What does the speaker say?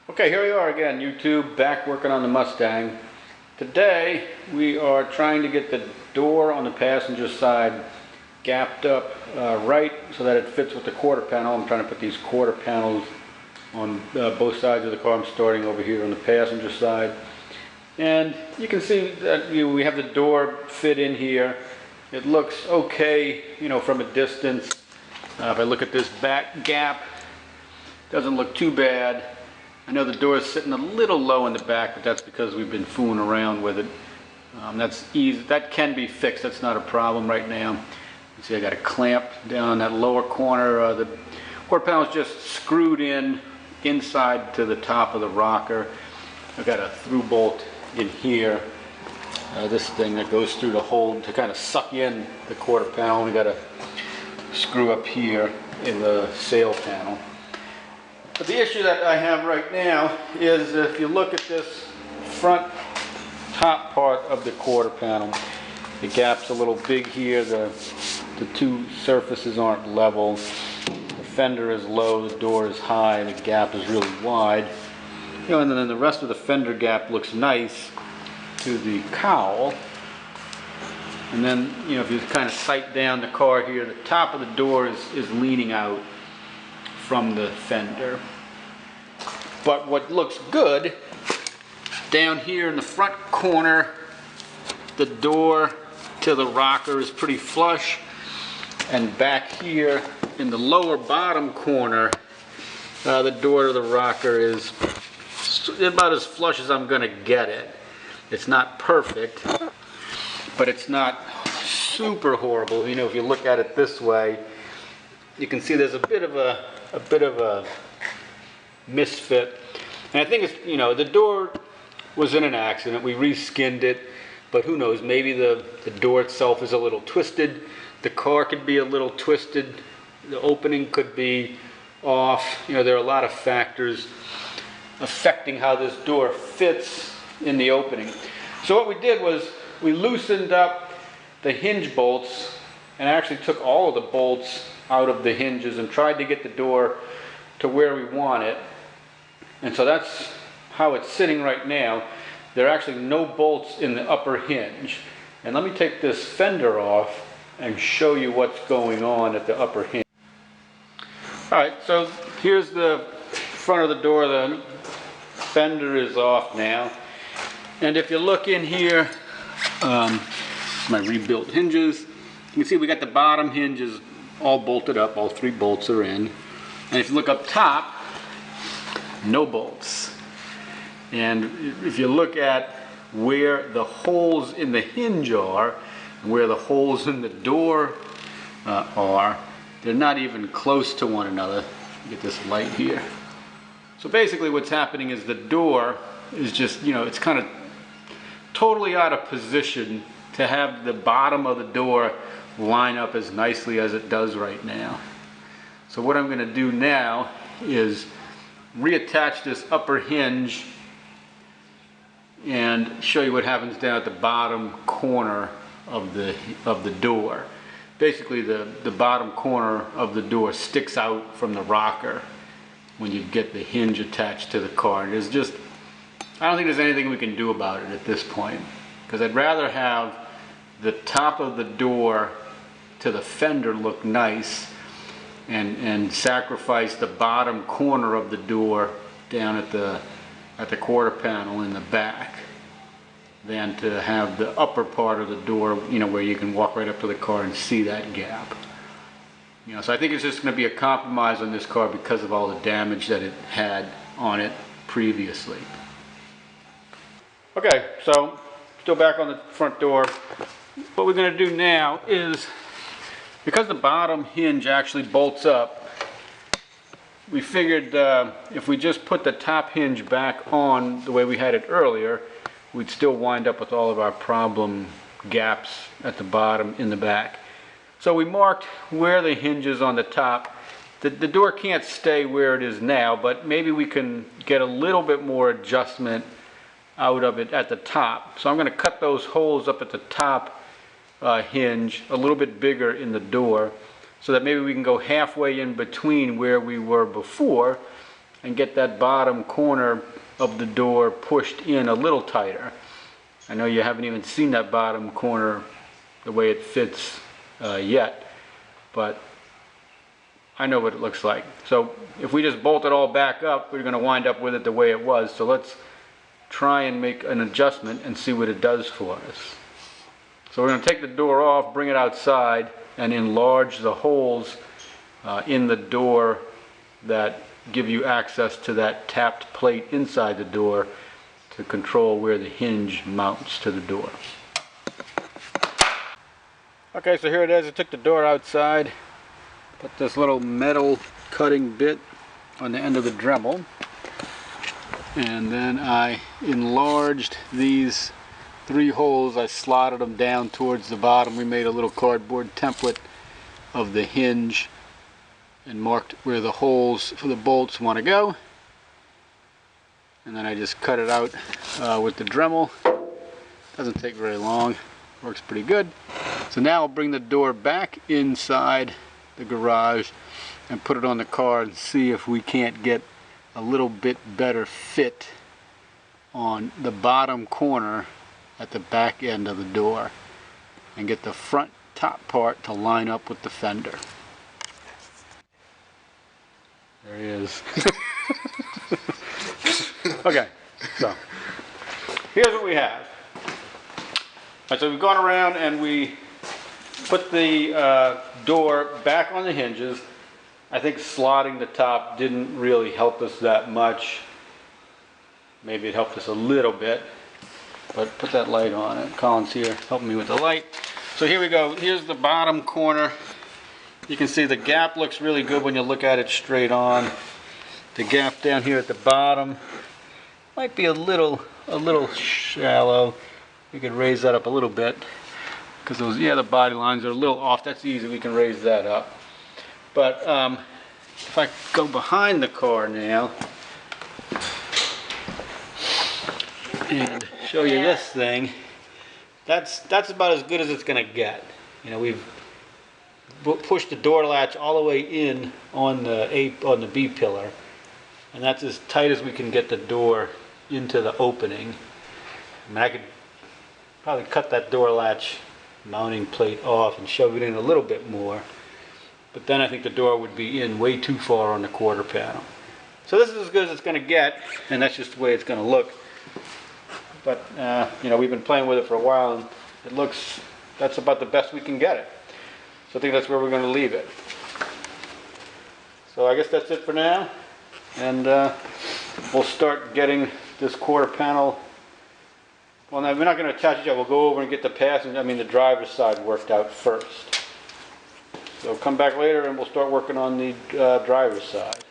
Okay, here we are again, YouTube, back working on the Mustang. Today, we are trying to get the door on the passenger side gapped up right so that it fits with the quarter panel. I'm trying to put these quarter panels on both sides of the car. I'm starting over here on the passenger side. And you can see that we have the door fit in here. It looks okay, from a distance. If I look at this back gap, doesn't look too bad. I know the door is sitting a little low in the back, but that's because we've been fooling around with it. That's easy. That can be fixed. That's not a problem right now. You see I got a clamp down in that lower corner. The quarter panel is just screwed in inside to the top of the rocker. I've got a through bolt in here. This thing that goes through the hole to kind of suck in the quarter panel. We got a screw up here in the sail panel. But the issue that I have right now is if you look at this front top part of the quarter panel, the gap's a little big here. The two surfaces aren't level. The fender is low, the door is high, the gap is really wide. And then the rest of the fender gap looks nice to the cowl. And then, if you kind of sight down the car here, the top of the door is leaning out from the fender. But what looks good, down here in the front corner, the door to the rocker is pretty flush. And back here in the lower bottom corner, the door to the rocker is about as flush as I'm going to get it. It's not perfect, but it's not super horrible. If you look at it this way, you can see there's a bit of a misfit. And I think it's, the door was in an accident. We reskinned it, but who knows, maybe the door itself is a little twisted. The car could be a little twisted. The opening could be off. There are a lot of factors affecting how this door fits in the opening. So what we did was we loosened up the hinge bolts and actually took all of the bolts out of the hinges and tried to get the door to where we want it. And so that's how it's sitting right now. There are actually no bolts in the upper hinge. And let me take this fender off and show you what's going on at the upper hinge. Alright, so here's the front of the door. The fender is off now. And if you look in here, my rebuilt hinges, you can see we got the bottom hinges all bolted up. All three bolts are in. And if you look up top, no bolts. And if you look at where the holes in the hinge are, and where the holes in the door are, they're not even close to one another. Get this light here. So basically what's happening is the door is just, it's kind of totally out of position to have the bottom of the door line up as nicely as it does right now. So what I'm going to do now is reattach this upper hinge and show you what happens down at the bottom corner of the door. Basically the bottom corner of the door sticks out from the rocker when you get the hinge attached to the car. And there's just, I don't think there's anything we can do about it at this point, because I'd rather have the top of the door to the fender look nice and sacrifice the bottom corner of the door down at the quarter panel in the back than to have the upper part of the door, where you can walk right up to the car and see that gap. So I think it's just going to be a compromise on this car because of all the damage that it had on it previously. Okay, so still back on the front door. What we're going to do now is, because the bottom hinge actually bolts up, we figured if we just put the top hinge back on the way we had it earlier, we'd still wind up with all of our problem gaps at the bottom in the back. So we marked where the hinge is on the top. The door can't stay where it is now, but maybe we can get a little bit more adjustment out of it at the top. So I'm going to cut those holes up at the top hinge a little bit bigger in the door, so that maybe we can go halfway in between where we were before and get that bottom corner of the door pushed in a little tighter. I know you haven't even seen that bottom corner, the way it fits yet, but I know what it looks like. So if we just bolt it all back up, we're going to wind up with it the way it was. So let's try and make an adjustment and see what it does for us. So we're going to take the door off, bring it outside, and enlarge the holes in the door that give you access to that tapped plate inside the door to control where the hinge mounts to the door. Okay, so here it is. I took the door outside, put this little metal cutting bit on the end of the Dremel, and then I enlarged these 3 holes. I slotted them down towards the bottom. We made a little cardboard template of the hinge and marked where the holes for the bolts want to go, and then I just cut it out with the Dremel. Doesn't take very long, works pretty good. So now I'll bring the door back inside the garage and put it on the car and see if we can't get a little bit better fit on the bottom corner at the back end of the door and get the front top part to line up with the fender. There he is. Okay, so here's what we have. All right, so we've gone around and we put the door back on the hinges. I think slotting the top didn't really help us that much. Maybe it helped us a little bit, but put that light on it. Colin's here helping me with the light. So here we go. Here's the bottom corner. You can see the gap looks really good when you look at it straight on. The gap down here at the bottom might be a little shallow. We could raise that up a little bit because those, the body lines are a little off. That's easy. We can raise that up. But if I go behind the car now and show you this thing, that's about as good as it's going to get. You know, we've pushed the door latch all the way in on the B pillar, and that's as tight as we can get the door into the opening. I mean, I could probably cut that door latch mounting plate off and shove it in a little bit more, but then I think the door would be in way too far on the quarter panel. So this is as good as it's going to get, and that's just the way it's going to look. But you know, we've been playing with it for a while, and it looks, that's about the best we can get it. So I think that's where we're going to leave it. So I guess that's it for now, and we'll start getting this quarter panel. Well, no, we're not going to attach it yet. We'll go over and get the driver's side worked out first. So come back later and we'll start working on the driver's side.